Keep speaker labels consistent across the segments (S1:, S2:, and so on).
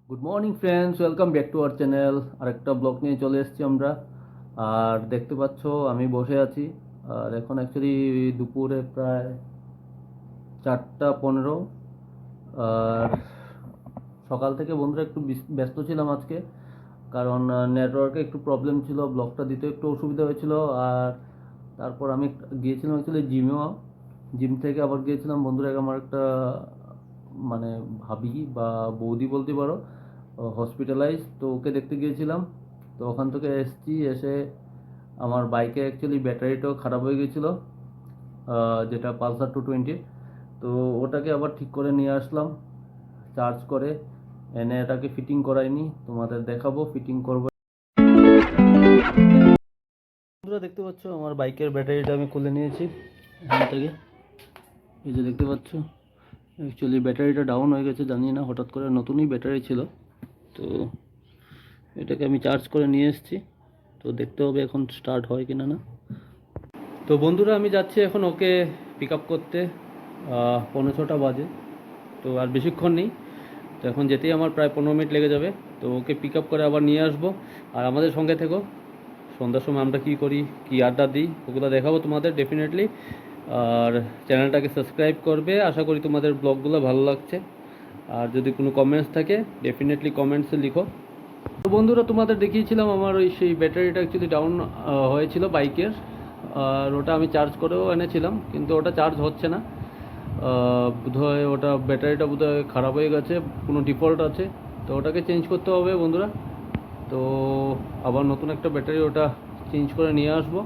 S1: Good morning friends, welcome back to our channel. আরেকটা blog নিয়ে চলে এসেছি আমরা। আর দেখতে পাচ্ছ আমি বসে আছি। আর এখন অ্যাকচুয়ালি দুপুরে প্রায় 4টা 15। আর সকাল থেকে বন্ধুরা একটু ব্যস্ত ছিলাম আজকে, কারণ নেটওয়ার্কে একটু প্রবলেম ছিল, ব্লগটা দিতে একটু অসুবিধা হয়েছিল। আর তারপর আমি গিয়েছিলাম অ্যাকচুয়ালি জিম থেকে আবার গিয়েছিলাম বন্ধুরা, আমার একটা মানে ভাবি বা বৌদি বলতে পারো, হসপিটালাইজ, তো ওকে দেখতে গিয়েছিলাম। তো ওখান থেকে এসেছি, এসে আমার বাইকে অ্যাকচুয়ালি ব্যাটারিটাও খারাপ হয়ে গেছিলো, যেটা পালসার 220। তো ওটাকে আবার ঠিক করে নিয়ে আসলাম, চার্জ করে এনে এটাকে ফিটিং করাইনি, তোমাদের দেখাবো ফিটিং করবো। বন্ধুরা দেখতে পাচ্ছ আমার বাইকের ব্যাটারিটা আমি খুলে নিয়েছি এখান থেকে। এই যে দেখতে পাচ্ছ, অ্যাকচুয়ালি ব্যাটারিটা ডাউন হয়ে গেছে, জানি না, হঠাৎ করে নতুনই ব্যাটারি ছিল। তো এটাকে আমি চার্জ করে নিয়ে এসেছি, তো দেখতে হবে এখন স্টার্ট হয় কিনা না। তো বন্ধুরা আমি যাচ্ছি এখন ওকে পিক আপ করতে। 6:45 বাজে, তো আর বেশিক্ষণ নেই। তো এখন যেতেই আমার প্রায় 15 মিনিট লেগে যাবে। তো ওকে পিক আপ করে আবার নিয়ে আসবো। আর আমাদের সঙ্গে থেকো, সন্ধ্যার সময় আমরা কী করি, কী আড্ডা দিই, ওগুলো দেখাবো তোমাদের ডেফিনেটলি। আর চ্যানেলটাকে সাবস্ক্রাইব করবে, আশা করি তোমাদের ব্লগগুলো ভালো লাগছে। আর যদি কোনো কমেন্টস থাকে ডেফিনেটলি কমেন্টসে লিখো। তো বন্ধুরা তোমাদের দেখিয়েছিলাম আমার ওই সেই ব্যাটারিটা অ্যাকচুয়ালি ডাউন হয়েছিল বাইকের। আর ওটা আমি চার্জ করেও এনেছিলাম, কিন্তু ওটা চার্জ হচ্ছে না। বোধহয় ওটা ব্যাটারিটা বোধহয় খারাপ হয়ে গেছে, কোনো ডিফল্ট আছে। তো ওটাকে চেঞ্জ করতে হবে বন্ধুরা। তো আবার নতুন একটা ব্যাটারি ওটা চেঞ্জ করে নিয়ে আসবো।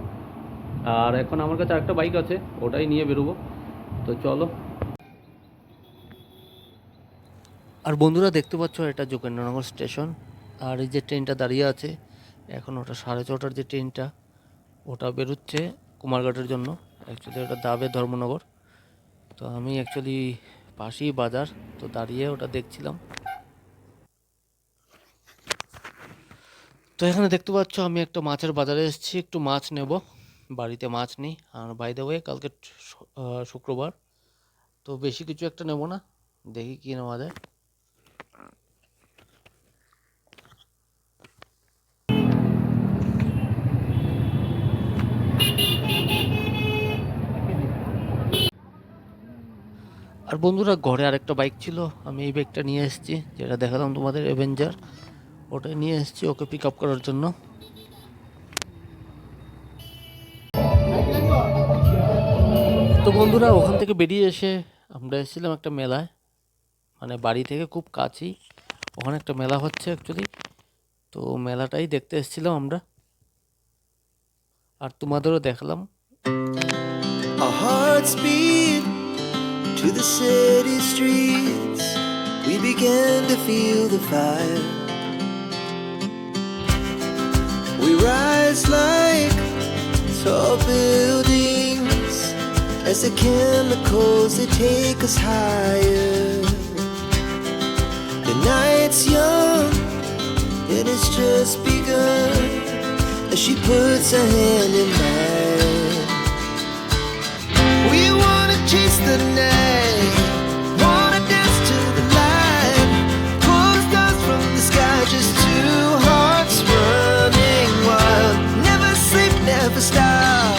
S1: আর এখন আমার কাছে আরেকটা বাইক আছে, ওটাই নিয়ে বেরোবো। তো চলো। আর বন্ধুরা দেখতে পাচ্ছ এটা যোগেন্দ্রনগর স্টেশন। আর এই যে ট্রেনটা দাঁড়িয়ে আছে, এখন ওটা 4:30টার যে ট্রেনটা, ওটা বেরোচ্ছে কুমারঘাটের জন্য। অ্যাকচুয়ালি ওটা যাবে ধর্মনগর। তো আমি অ্যাকচুয়ালি পাশেই বাজার, তো দাঁড়িয়ে ওটা দেখছিলাম। তো এখানে দেখতে পাচ্ছ আমি একটা মাছের বাজারে এসেছি, একটু মাছ নেব, বাড়িতে মাছ নেই। আর বাই দ্য ওয়ে কালকে শুক্রবার, তো বেশি কিছু একটা নেব না, দেখি কী নেওয়া যায়। আর বন্ধুরা ঘরে আরেকটা বাইক ছিল, আমি এই বাইকটা নিয়ে এসেছি, যেটা দেখালাম তোমাদের, অ্যাভেঞ্জার। ওটা নিয়ে এসেছি ওকে পিক আপ করার জন্য। তো বন্ধুরা ওখান থেকে বেরিয়ে এসে আমরা এসেছিলাম একটা মেলায়, মানে বাড়ি থেকে খুব কাছেই ওখানে একটা মেলা হচ্ছে অ্যাকচুয়ালি। তো মেলাটাই দেখতে এসেছিলাম আমরা, আর তোমাদেরও দেখলাম।
S2: Our hearts beat to the city streets. We began to feel the fire. We rise like tall buildings as the chemicals they take us higher. The night's young and it's just begun as she puts her hand in mine. We wanna chase the night, wanna dance to the light, pull the stars from the sky, just two hearts running wild. Never sleep, never stop,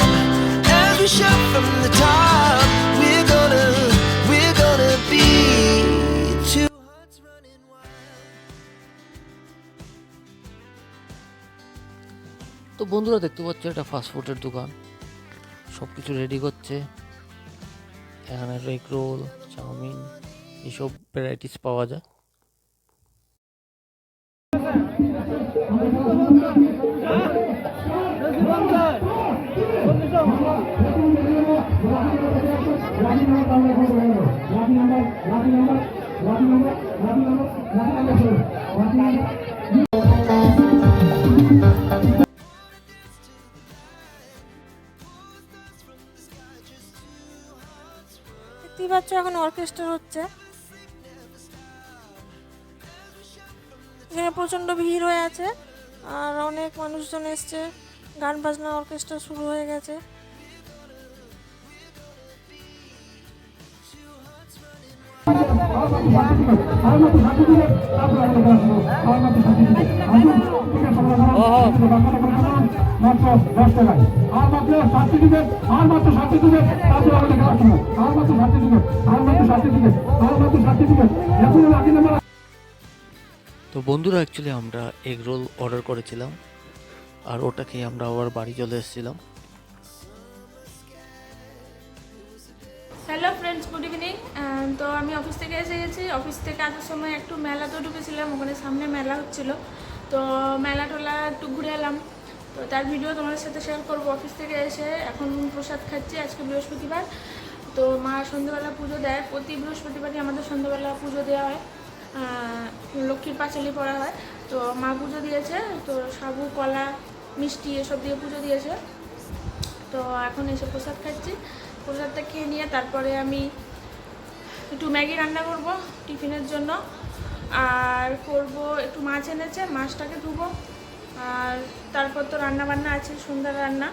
S2: as we shout from the top. We're gonna be two hearts running wild.
S1: তো বন্ধুরা দেখতে পাচ্ছ এটা ফাস্টফুডের দোকান, সব কিছু ready করছে। এখানে এগ রোল, চাউমিন, এইসব ভ্যারাইটিস পাওয়া যায়।
S3: দেখতেই পাচ্ছ এখন অর্কেস্ট্রা হচ্ছে, এখানে প্রচন্ড ভিড় হয়ে আছে আর অনেক মানুষজন এসছে, গান বাজনা অর্কেস্ট্রা শুরু হয়ে গেছে।
S4: মাত্র 10 টাকায় আর মাত্র সার্টিফিকেট আর মাত্র সার্টিফিকেট তারপরে আমাদের খেলা শুরু আর মাত্র সার্টিফিকেট আর মাত্র সার্টিফিকেট আর মাত্র সার্টিফিকেট এখন লাকি নাম্বার।
S1: তো বন্ধুরা অ্যাকচুয়ালি আমরা এগ রোল অর্ডার করেছিলাম আর ওটা খেয়ে আমরা আবার বাড়ি চলে এসেছিলাম।
S3: Hello friends, good evening. তো আমি অফিস থেকে এসে গেছি। অফিস থেকে আসার সময় একটু মেলাতেও ঢুকেছিলাম, ওখানে সামনে মেলা হচ্ছিল। তো মেলা টোলা একটু ঘুরে এলাম, তো তার ভিডিও তোমাদের সাথে শেয়ার করবো। অফিস থেকে এসে এখন প্রসাদ খাচ্ছি, আজকে বৃহস্পতিবার। তো মা সন্ধ্যেবেলা পুজো দেয়, প্রতি বৃহস্পতিবারই আমাদের সন্ধ্যেবেলা পুজো দেওয়া হয়, লক্ষ্মীর পাঁচালি পড়া হয়। তো মা পুজো দিয়েছে, তো সাবু কলা মিষ্টি এসব দিয়ে পুজো দিয়েছে। তো এখন এসে প্রসাদ খাচ্ছি, প্রসাদটা খেয়ে নিয়ে তারপরে আমি একটু ম্যাগি রান্না করব টিফিনের জন্য। আর করব একটু মাছ এনেছে, মাছটাকে ধুবো। আর তারপর তো রান্না বান্না আছে, সন্ধ্যার রান্না,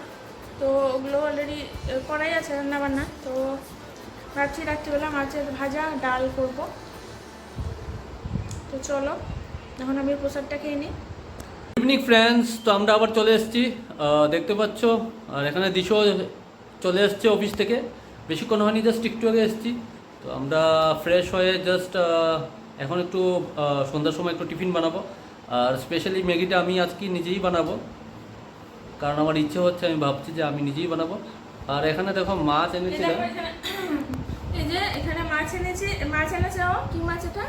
S3: তো ওগুলো অলরেডি করাই আছে রান্না বান্না। তো ভাবছি রাত্রিবেলা মাছের ভাজা ডাল করব। তো চলো এখন আমি প্রসাদটা খেয়ে নিই।
S1: ইভিনিং ফ্রেন্ডস, তো আমরা আবার চলে এসেছি, দেখতে পাচ্ছ। আর এখানে দিশো চলে এসছে অফিস থেকে, বেশিক্ষণ হয়নি, জাস্ট একটু আগে এসেছি। তো আমরা ফ্রেশ হয়ে জাস্ট এখন একটু সন্ধ্যার সময় একটু টিফিন বানাবো। আর স্পেশালি ম্যাগিটা আমি আজকে নিজেই বানাবো, কারণ আমার ইচ্ছে হচ্ছে, আমি ভাবছি যে আমি নিজেই বানাবো। আর এখানে দেখো মাছ এনেছিলাম,
S3: এই যে এখানে মাছ এনেছে, মাছ এনেছে। ও কি মাছ এটা?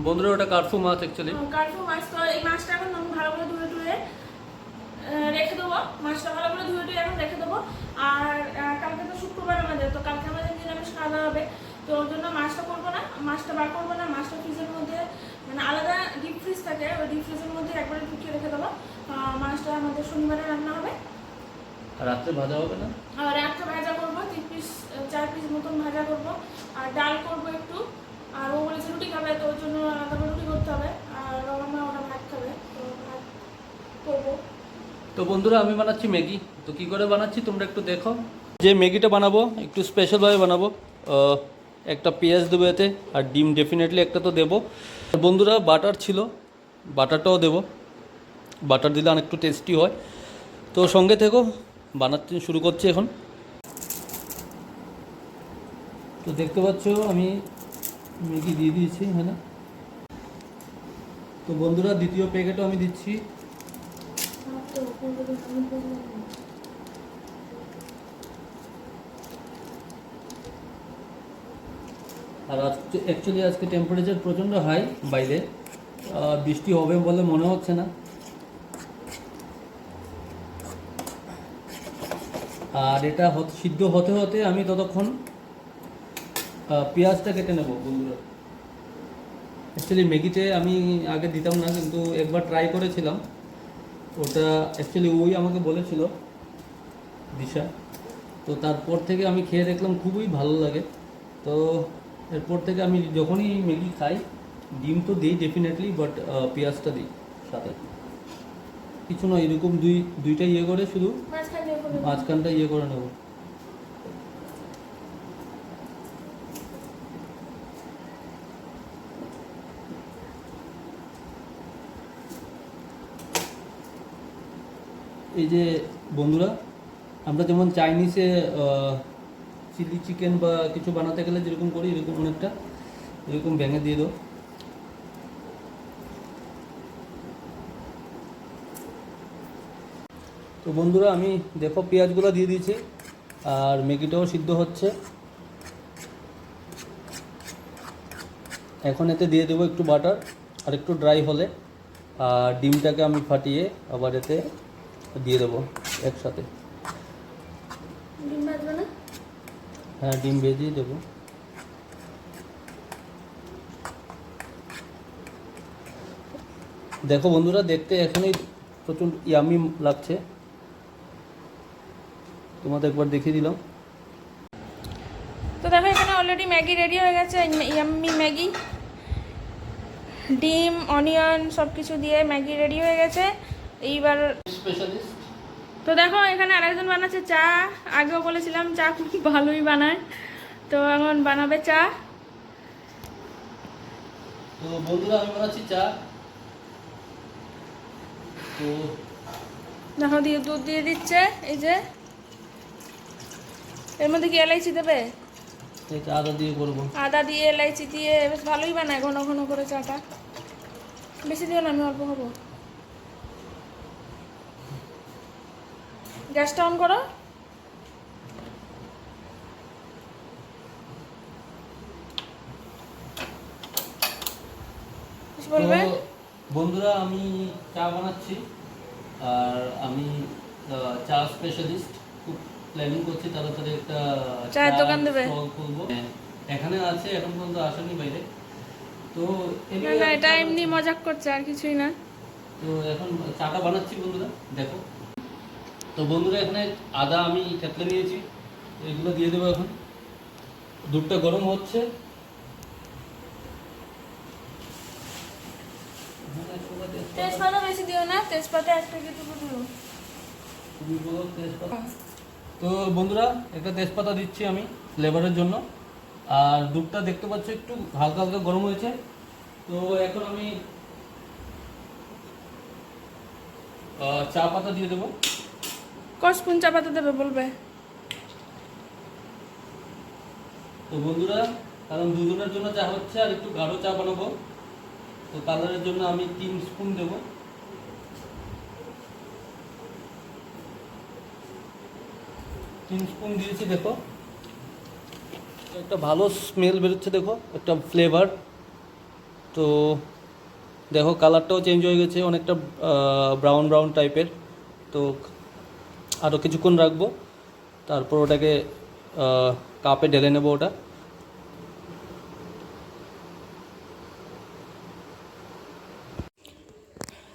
S1: বন্ধুরা ওটা কার্ফু মাছ অ্যাকচুয়ালি।
S3: কার্পু মাছ। তো এই মাছটা এখন আমি ভালো করে ধুয়ে টুয়ে রেখে দেবো। মাছটা ভালো করে ধুয়ে টুয়ে এখন রেখে দেবো। আর কালকে তো শুক্রবার আমাদের, তো কালকে আমাদের নিরামিষ খাওয়া হবে। তো ওর জন্য মাছটা করবো না, মাছটা বার করবো না। মাছটা ফ্রিজের মধ্যে, মানে আলাদা ডিপ ফ্রিজ থাকে, ওই ডিপ ফ্রিজের মধ্যে একবারে ঢুকিয়ে রেখে দেবো। মাছটা আমাদের শনিবারে রান্না হবে।
S1: আর রাত্রে ভাজা হবে না?
S3: আর একটা ভাজা করবো, 3 পিস 4 পিস মতন ভাজা করবো। আর ডাল করবো একটু। আর ও বলেছে রুটি খাবে, তো ওর জন্য আলাদা করে রুটি করতে হবে। আর বাবা মা ওরা ভাত খাবে, তো ভাত করবো।
S1: তো বন্ধুরা আমি বানাচ্ছি ম্যাগি। তো কী করে বানাচ্ছি তোমরা একটু দেখো। যে ম্যাগিটা বানাবো একটু স্পেশালভাবে বানাবো। একটা পেঁয়াজ দেবো এতে, আর ডিম ডেফিনেটলি একটা তো দেবো। বন্ধুরা বাটার ছিল, বাটারটাও দেবো, বাটার দিলে অনেকটু টেস্টি হয়। তো সঙ্গে থেকো, বানাতে শুরু করছি এখন। তো দেখতে পাচ্ছ আমি ম্যাগি দিয়ে দিয়েছি, হ্যাঁ না? তো বন্ধুরা দ্বিতীয় প্যাকেটও আমি দিচ্ছি। আর আজকে অ্যাকচুয়ালি আজকে টেম্পারেচার প্রচণ্ড হাই বাইরে, বৃষ্টি হবে বলে মনে হচ্ছে না। আর এটা সিদ্ধ হতে হতে আমি ততক্ষণ পেঁয়াজটা কেটে নেব। বন্ধুরা অ্যাকচুয়ালি ম্যাগিতে আমি আগে দিতাম না, কিন্তু একবার ট্রাই করেছিলাম। ওটা অ্যাকচুয়ালি ওই আমাকে বলেছিল দিশা, তো তারপর থেকে আমি খেয়ে দেখলাম খুবই ভালো লাগে। তো এরপর থেকে আমি যখনই ম্যাগি খাই, ডিম তো দিই ডেফিনেটলি, বাট পেঁয়াজটা দিই সাথে। কিছু নয়, এরকম দুইটা ইয়ে করে শুধু মাঝখানটা ইয়ে করে নেব। এই যে বন্ধুরা, আমরা যেমন চাইনিজে চিলি চিকেন বা কিছু বানাতে গেলে যেরকম করি, এরকম অনেকটা এরকম ভেঙে দিয়ে দাও। তো বন্ধুরা আমি দেখো পেঁয়াজগুলো দিয়ে দিয়েছি, আর ম্যাগিটাও সিদ্ধ হচ্ছে। এখন এতে দিয়ে দেবো একটু বাটার, আর একটু ড্রাই হলে আর ডিমটাকে আমি ফাটিয়ে আবার এতে দিয়ে দেবো একসাথে।
S3: ডিম ভাজবে না?
S1: হ্যাঁ, ডিম ভেজেই দেবো। দেখো বন্ধুরা, দেখতে এখনই প্রচুর ইয়ামি লাগছে, তোমাদের একবার দেখিয়ে দিলাম।
S3: তো দেখো এখানে অলরেডি ম্যাগি রেডি হয়ে গেছে, ইয়াম্মি ম্যাগি। ডিম অনিয়ন সব কিছু দিয়ে ম্যাগি রেডি হয়ে গেছে। এইবার
S1: স্পেশালিস্ট।
S3: তো দেখো এখানে আরেকজন বানাচ্ছে চা। আগেও বলেছিলাম চা খুব ভালোই বানায়, তো এখন বানাবে চা।
S1: তো বন্ধুরা আমি বানাচ্ছি চা। তো
S3: দেখো দিয়ে দুধ দিয়ে দিচ্ছে, এই যে এর মধ্যে কি এলাইচি দেবে?
S1: এটা আদা দিয়ে করবো।
S3: আদা দিয়ে এলাইচি দিয়ে বেশ ভালোই বানায় ঘন ঘন করে চাটা। বেশি দিও না, আমি অল্প খাবো। গ্যাসটা অন করো। কিছু বলবে?
S1: তো বন্ধুরা আমি চা বানাচ্ছি, আর আমি চা স্পেশালিস্ট। খুব প্ল্যানিং করছি তাড়াতাড়ি একটা
S3: চায়ের দোকান দেবে?
S1: স্টল খুলবো। এখানে আছে, এখন পর্যন্ত আসেনি বাইরে। তো
S3: না না, এটা এমনি মজাক করছে, আর কিছুই না।
S1: তো এখন চাটা বানাচ্ছি বন্ধুরা, দেখো। তো বন্ধুরা এখানে আদা আমি থেতলে নিয়েছি, এগুলো দিয়ে দেবো এখন। দুধটা গরম হচ্ছে।
S3: তেজপাতা বেশি দিও না, তেজপাতা একটা কি দুটো দিও।
S1: তো বন্ধুরা একটা তেজপাতা দিচ্ছি আমি ফ্লেভারের জন্য। আর দুধটা দেখতে পাচ্ছ একটু হালকা হালকা গরম হয়েছে। তো এখন আমি চা পাতা দিয়ে দেবো।
S3: ক স্পুন চা পাতা দেবে বলবে?
S1: তো বন্ধুরা কারণ দুজনের জন্য চা হচ্ছে, আর একটু গাঢ় চা বানাবো, তো কালারের জন্য আমি 3 স্পুন দেবো। স্পুন দিয়েছি, দেখো একটা ভালো স্মেল বেরোচ্ছে, দেখো একটা ফ্লেভার। তো দেখো কালারটাও চেঞ্জ হয়ে গেছে, অনেকটা ব্রাউন ব্রাউন টাইপের। তো আরও কিছুক্ষণ রাখবো, তারপর ওটাকে কাপে ঢেলে নেবো ওটা।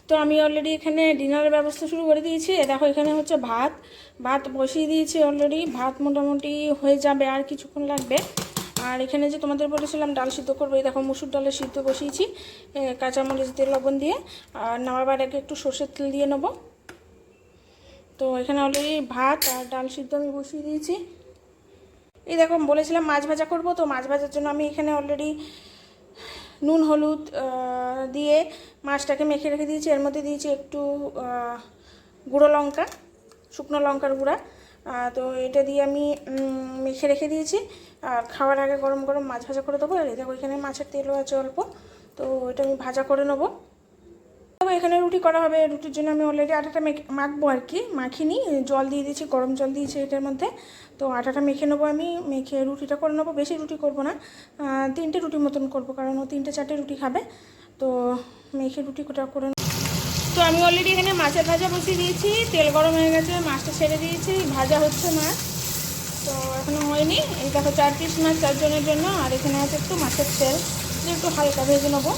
S3: তো আমি অলরেডি এখানে ডিনারের ব্যবস্থা শুরু করে দিয়েছি। দেখো এখানে হচ্ছে ভাত ভাত বসিয়ে দিয়েছি অলরেডি। ভাত মোটামুটি হয়ে যাবে, আর কিছুক্ষণ লাগবে। আর এখানে যে তোমাদের বলেছিলাম ডাল সিদ্ধ করবো, এই দেখো মুসুর ডালের সিদ্ধ বসিয়েছি কাঁচামরিচ দিয়ে লবণ দিয়ে। আর নামাবার আগে একটু সর্ষের তেল দিয়ে নেবো। তো এখানে অলরেডি ভাত আর ডাল সিদ্ধ আমি বসিয়ে দিয়েছি। এই দেখো বলেছিলাম মাছ ভাজা করবো, তো মাছ ভাজার জন্য আমি এখানে অলরেডি নুন হলুদ দিয়ে মাছটাকে মেখে রেখে দিয়েছি। এর মধ্যে দিয়েছি একটু গুঁড়ো লঙ্কা, শুকনো লঙ্কার গুঁড়া। তো এটা দিয়ে আমি মেখে রেখে দিয়েছি। আর খাওয়ার আগে গরম গরম মাছ ভাজা করে দেবো। আর দেখো এখানে মাছের তেলও আছে অল্প, তো এটা আমি ভাজা করে নেবো। এখানে রুটি করা হবে, রুটির জন্য আমি অলরেডি আটাটা মাখবো আর কি, মাখিনি, জল দিয়ে দিয়েছি, গরম জল দিয়েছি এটার মধ্যে। তো আটাটা মেখে নেবো, আমি মেখে রুটিটা করে নেবো। বেশি রুটি করব না, 3টে রুটি মতন করব, কারণ ও 3-4টে রুটি খাবে। তো মেখে রুটিটা করে। তো আমি অলরেডি এখানে মাছের ভাজা বসিয়ে দিয়েছি, তেল গরম হয়ে গেছে, মাছটা ছেড়ে দিয়েছি, ভাজা হচ্ছে মাছ। তো এখনও হয়নি। এই দেখো 4 পিস মাছ 4 জনের জন্য। আর এখানে আছে একটু মাছের তেল, একটু হালকা ভেজে নেবো।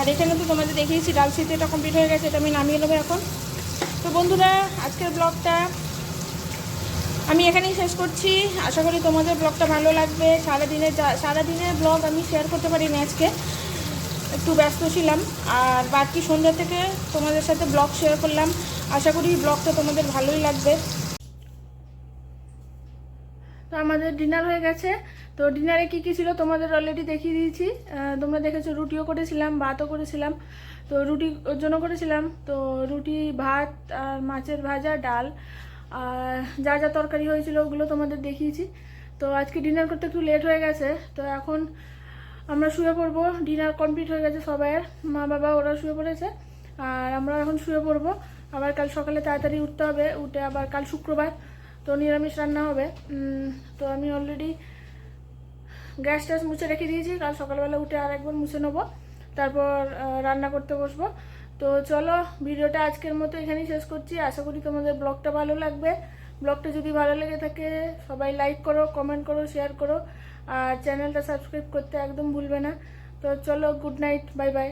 S3: আর এখানে তো তোমাদের দেখিয়েছি ডাল সিদ্ধ, এটা কমপ্লিট হয়ে গেছে, এটা আমি নামিয়ে নেবো এখন। তো বন্ধুরা আজকের ব্লগটা আমি এখানেই শেষ করছি। আশা করি তোমাদের ব্লগটা ভালো লাগবে। সারাদিনের ব্লগ আমি শেয়ার করতে পারিনি আজকে, একটু ব্যস্ত ছিলাম। আর বাকি সন্ধ্যা থেকে তোমাদের সাথে ব্লগ শেয়ার করলাম। আশা করি ব্লগটা তোমাদের ভালোই লাগবে। তো আমাদের ডিনার হয়ে গেছে। তো ডিনারে কী কী ছিল তোমাদের অলরেডি দেখিয়ে দিয়েছি। তোমরা দেখেছো রুটিও করেছিলাম, ভাতও করেছিলাম। তো রুটি ওর জন্য করেছিলাম, তো রুটি, ভাত আর মাছের ভাজা, ডাল, আর যা যা তরকারি হয়েছিল ওগুলো তোমাদের দেখিয়েছি। তো আজকে ডিনার করতে একটু লেট হয়ে গেছে, তো এখন আমরা শুয়ে পড়বো। ডিনার কমপ্লিট হয়ে গেছে সবাইয়ের, মা বাবা ওরা শুয়ে পড়েছে, আর আমরা এখন শুয়ে পড়বো। আবার কাল সকালে তাড়াতাড়ি উঠতে হবে, উঠে আবার কাল শুক্রবার, তো নিরামিষ রান্না হবে। তো আমি অলরেডি গ্যাস ট্যাস মুছে রেখে দিয়েছি, কাল সকালবেলা উঠে আর একবার মুছে নেবো, তারপর রান্না করতে বসবো। তো চলো ভিডিওটা আজকের মতো এখানেই শেষ করছি। আশা করি তোমাদের ব্লগটা ভালো লাগবে। ব্লগটা যদি ভালো লেগে থাকে সবাই লাইক করো, কমেন্ট করো, শেয়ার করো, আর চ্যানেলটা সাবস্ক্রাইব করতে একদম ভুলবে না। তো চলো, গুড নাইট, বাই বাই।